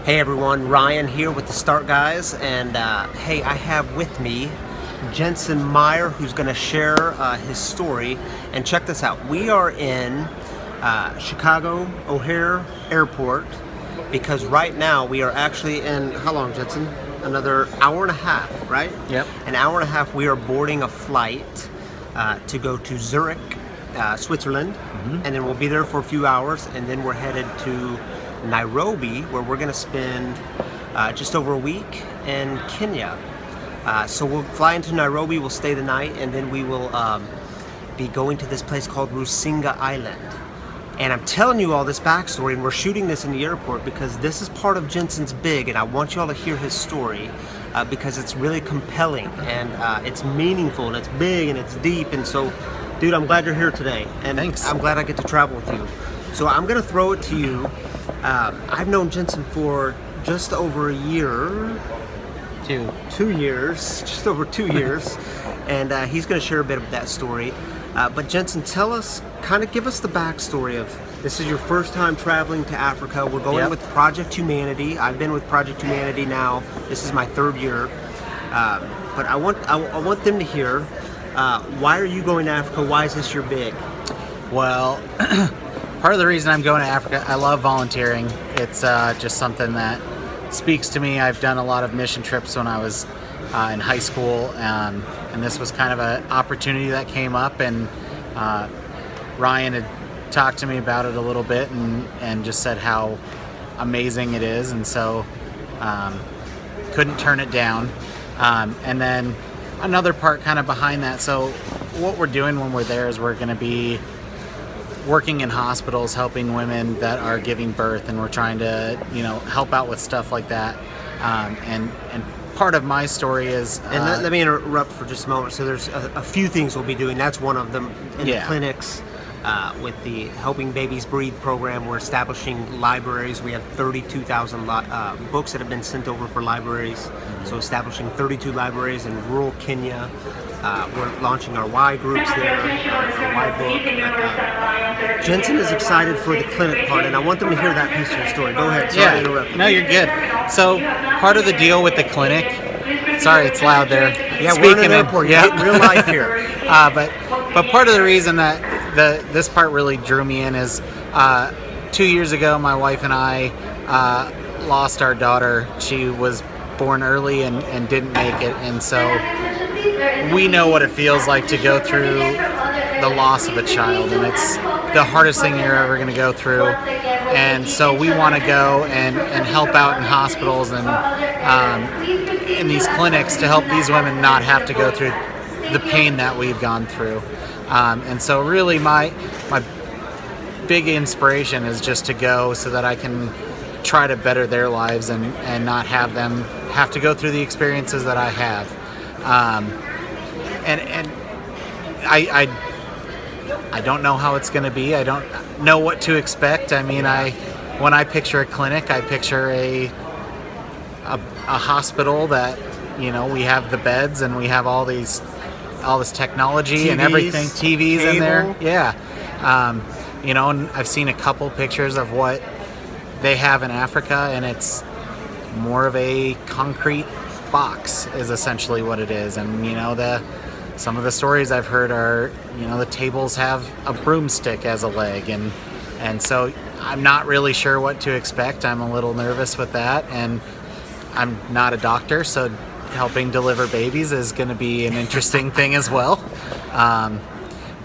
Hey everyone, Ryan here with the Start Guys, and hey, I have with me Jensen Meier, who's going to share his story. And check this out, we are in Chicago O'Hare Airport because right now we are actually in, how long, Jensen? Another hour and a half, right? Yep. An hour and a half, we are boarding a flight to go to Zurich, Switzerland, and then we'll be there for a few hours, and then we're headed to Nairobi, where we're going to spend just over a week in Kenya. So we'll fly into Nairobi, we'll stay the night, and then we will be going to this place called Rusinga Island. And I'm telling you all this backstory, and we're shooting this in the airport because this is part of Jensen's big, and I want you all to hear his story because it's really compelling, and it's meaningful, and it's big, and it's deep. And so, dude, I'm glad you're here today. And thanks. I'm glad I get to travel with you. So I'm going to throw it to you. I've known Jensen for just over a year. 2 years, just over 2 years. And he's going to share a bit of that story. But Jensen, tell us, kind of give us the backstory of, this is your first time traveling to Africa. We're going with Project Humanity. I've been with Project Humanity now. This is my third year. But I want them to hear, why are you going to Africa? Why is this your big? Well, part of the reason I'm going to Africa, I love volunteering. It's just something that speaks to me. I've done a lot of mission trips when I was in high school, and this was kind of an opportunity that came up, and Ryan had talked to me about it a little bit and just said how amazing it is, and so couldn't turn it down. And then another part kind of behind that, so what we're doing when we're there is we're going to be working in hospitals, helping women that are giving birth, and we're trying to, help out with stuff like that. And part of my story is... and let me interrupt for just a moment. So there's a few things we'll be doing. That's one of them in the clinics. With the Helping Babies Breathe program, we're establishing libraries. We have 32,000 books that have been sent over for libraries. So establishing 32 libraries in rural Kenya. We're launching our Y groups there, our Y book. Jensen is excited for the clinic part, and I want them to hear that piece of your story. Go ahead. Sorry to interrupt. No, you're good. So part of the deal with the clinic, sorry, it's loud there. Yeah, we're in an airport. Yeah, real life here. But part of the reason that this part really drew me in is 2 years ago, my wife and I lost our daughter. She was born early and didn't make it, and so we know what it feels like to go through the loss of a child, and it's the hardest thing you're ever going to go through. And so we want to go and help out in hospitals and in these clinics to help these women not have to go through the pain that we've gone through. And so really my big inspiration is just to go so that I can try to better their lives and not have them have to go through the experiences that I have. And I don't know how it's going to be. I don't know what to expect. I mean, when I picture a clinic, I picture a hospital that, we have the beds and we have all this technology TVs, and everything, TVs cable in there. Yeah. And I've seen a couple pictures of what they have in Africa, and it's more of a concrete box is essentially what it is. And some of the stories I've heard are the tables have a broomstick as a leg, and so I'm not really sure what to expect. I'm a little nervous with that, and I'm not a doctor, so helping deliver babies is going to be an interesting thing as well.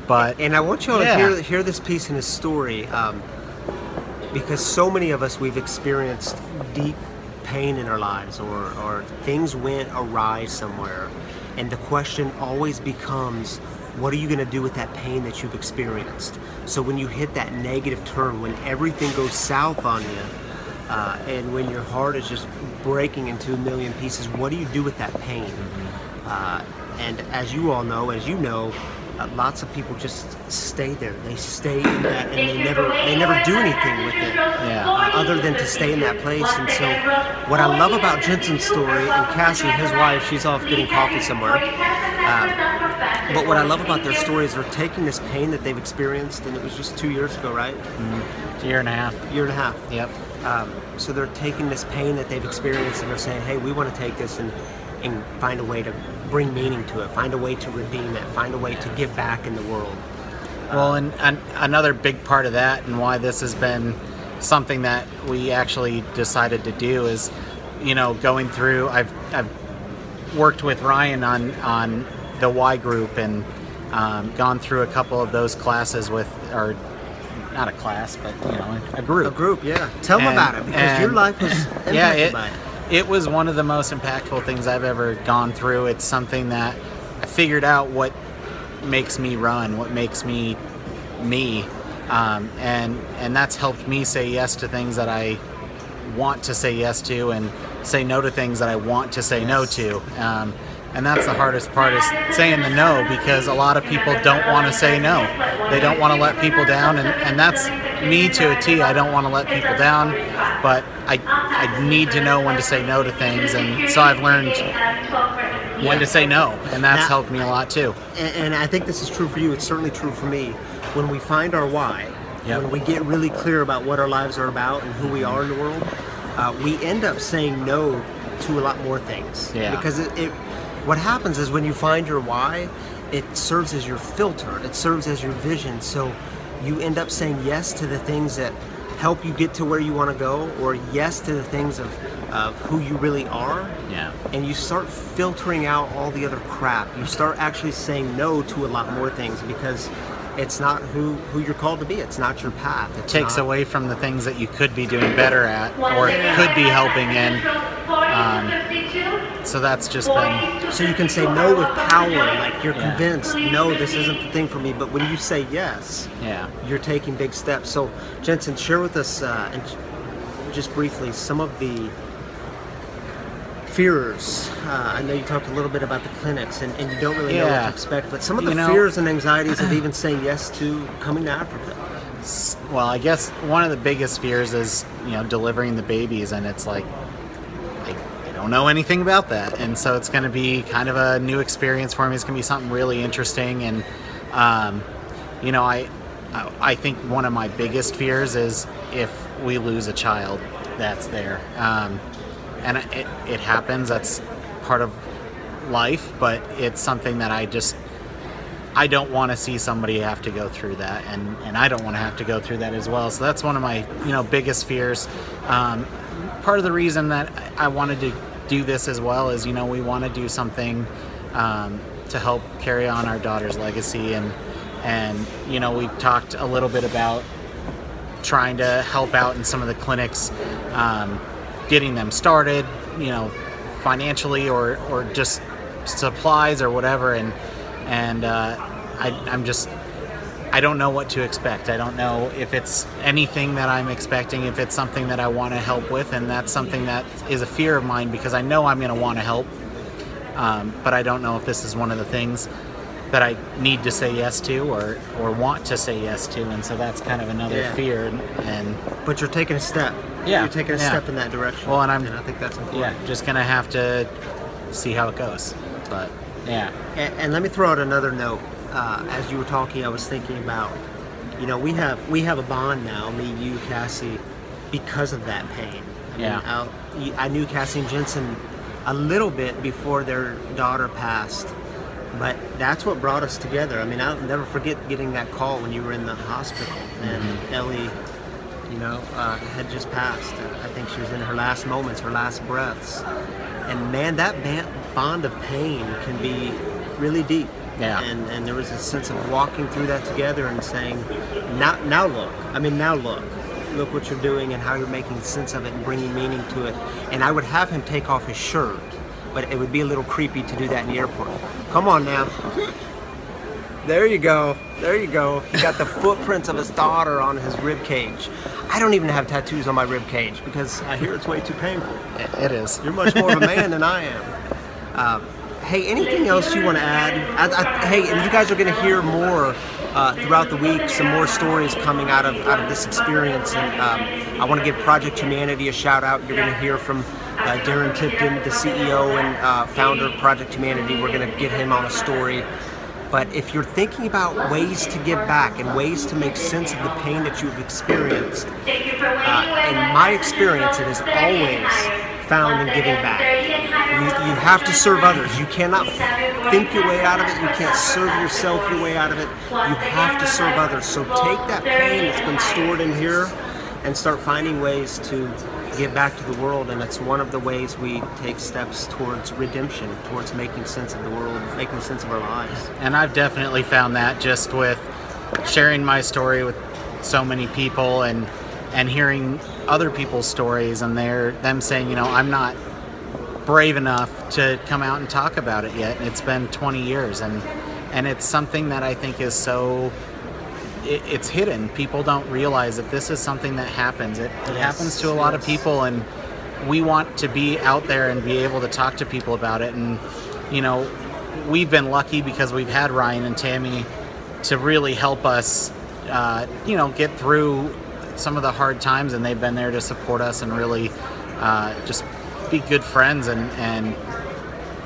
But I want you all to hear this piece in his story, because so many of us, we've experienced deep pain in our lives, or things went awry somewhere, and the question always becomes, what are you going to do with that pain that you've experienced? So when you hit that negative turn, when everything goes south on you, and when your heart is just breaking into a million pieces, what do you do with that pain? And as you all know, lots of people just stay there. They stay in that, and they never do anything with it, other than to stay in that place. And so, what I love about Jensen's story, and Cassie, his wife, she's off getting coffee somewhere. But what I love about their stories, they're taking this pain that they've experienced, and it was just 2 years ago, right? Year and a half. Year and a half. Yep. So they're taking this pain that they've experienced, and they're saying, hey, we want to take this and find a way to bring meaning to it, find a way to redeem it, find a way to give back in the world. Well, and another big part of that, and why this has been something that we actually decided to do, is, going through. I've worked with Ryan on the Y group, and gone through a couple of those classes with, or not a class, but a group. A group, yeah. Tell them about it, because your life was impacted by it. It was one of the most impactful things I've ever gone through. It's something that I figured out what makes me run, what makes me me, and that's helped me say yes to things that I want to say yes to, and say no to things that I want to say no to. And that's the hardest part, is saying the no, because a lot of people don't want to say no. They don't want to let people down, and that's me to a T. I don't want to let people down, but I need to know when to say no to things, and so I've learned when to say no, and that's helped me a lot too. And I think this is true for you. It's certainly true for me. When we find our why, when we get really clear about what our lives are about and who we are in the world, we end up saying no to a lot more things. Yeah. Because what happens is, when you find your why, it serves as your filter. It serves as your vision. So you end up saying yes to the things that help you get to where you want to go, or yes to the things of who you really are. Yeah. And you start filtering out all the other crap. You start actually saying no to a lot more things, because it's not who you're called to be. It's not your path. It takes away from the things that you could be doing better at, or could be helping in. So that's just been... So you can say no with power, like you're convinced, no, this isn't the thing for me. But when you say yes, you're taking big steps. So Jensen, share with us, and just briefly, some of the fears. I know you talked a little bit about the clinics, and you don't really know what to expect, but some of the fears and anxieties of even saying yes to coming to Africa. Well, I guess one of the biggest fears is, delivering the babies, and it's like, I don't know anything about that, and so it's going to be kind of a new experience for me. It's going to be something really interesting, and I think one of my biggest fears is if we lose a child that's there. And it happens. That's part of life, but it's something that I don't want to see somebody have to go through that, and I don't want to have to go through that as well. So that's one of my biggest fears. Part of the reason that I wanted to do this as well is, we want to do something to help carry on our daughter's legacy, and we've talked a little bit about trying to help out in some of the clinics, getting them started, financially or just supplies or whatever, and I don't know what to expect. I don't know if it's anything that I'm expecting, if it's something that I want to help with, and that's something that is a fear of mine, because I know I'm going to want to help, but I don't know if this is one of the things that I need to say yes to, or want to say yes to, and so that's kind of another fear. But you're taking a step. Yeah, you're taking a step in that direction. Well, and I think that's important. Yeah, just gonna have to see how it goes. But and let me throw out another note. As you were talking, I was thinking about, we have a bond now, me, you, Cassie, because of that pain. I knew Cassie and Jensen a little bit before their daughter passed. But that's what brought us together. I mean, I'll never forget getting that call when you were in the hospital, and Ellie, had just passed. I think she was in her last moments, her last breaths. And man, that bond of pain can be really deep. Yeah. And there was a sense of walking through that together and saying, now look what you're doing and how you're making sense of it and bringing meaning to it. And I would have him take off his shirt, but it would be a little creepy to do that in the airport. Come on now. There you go. He got the footprints of his daughter on his rib cage. I don't even have tattoos on my rib cage because I hear it's way too painful. It is. You're much more of a man than I am. Hey, anything else you want to add? Hey, and you guys are going to hear more throughout the week, some more stories coming out of this experience. And I want to give Project Humanity a shout out. You're going to hear from Darren Tipton, the CEO and founder of Project Humanity. We're going to get him on a story. But if you're thinking about ways to give back and ways to make sense of the pain that you've experienced, in my experience, it is always found in giving back. You have to serve others. You cannot think your way out of it. You can't serve yourself your way out of it. You have to serve others. So take that pain that's been stored in here and start finding ways to give back to the world. And it's one of the ways we take steps towards redemption, towards making sense of the world, making sense of our lives. And I've definitely found that just with sharing my story with so many people and hearing other people's stories and them saying, you know, I'm not brave enough to come out and talk about it yet. It's been 20 years and it's something that I think is so it's hidden. People don't realize that this is something that happens. It happens to a lot of people, and we want to be out there and be able to talk to people about it. And you know, we've been lucky because we've had Ryan and Tammy to really help us you know, get through some of the hard times, and they've been there to support us and really just be good friends and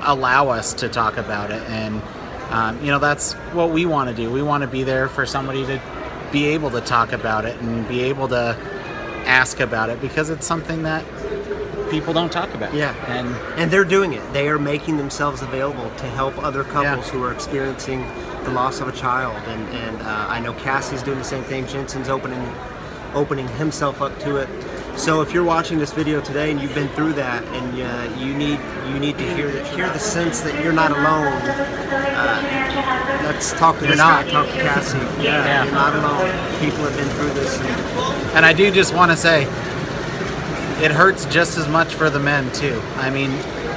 allow us to talk about it. And you know, that's what we want to do. We want to be there for somebody to be able to talk about it and be able to ask about it, because it's something that people don't talk about. Yeah, and they're doing it. They are making themselves available to help other couples who are experiencing the loss of a child. And I know Cassie's doing the same thing. Jensen's opening himself up to it. So if you're watching this video today and you've been through that, and you need to hear the sense that you're not alone, let's talk to this guy, talk to Cassie. Yeah, you're not alone. People have been through this. And I do just want to say, it hurts just as much for the men too. I mean,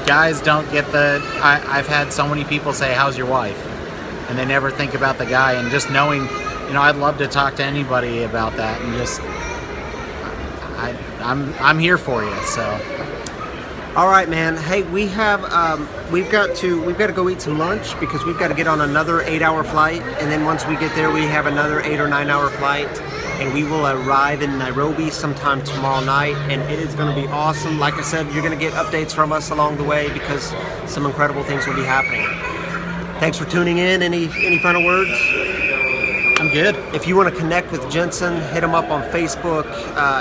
guys don't get I've had so many people say, "How's your wife?" and they never think about the guy. And just knowing, you know, I'd love to talk to anybody about that, and just I'm here for you. So, all right, man. Hey, we've got to go eat some lunch because we've got to get on another 8-hour flight, and then once we get there, we have another 8 or 9-hour flight, and we will arrive in Nairobi sometime tomorrow night, and it is going to be awesome. Like I said, you're going to get updates from us along the way because some incredible things will be happening. Thanks for tuning in. Any final words? I'm good. If you want to connect with Jensen, hit him up on Facebook,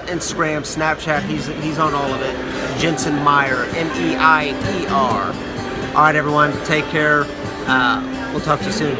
Instagram, Snapchat. He's on all of it. Jensen Meier, Meier. All right, everyone. Take care. We'll talk to you soon.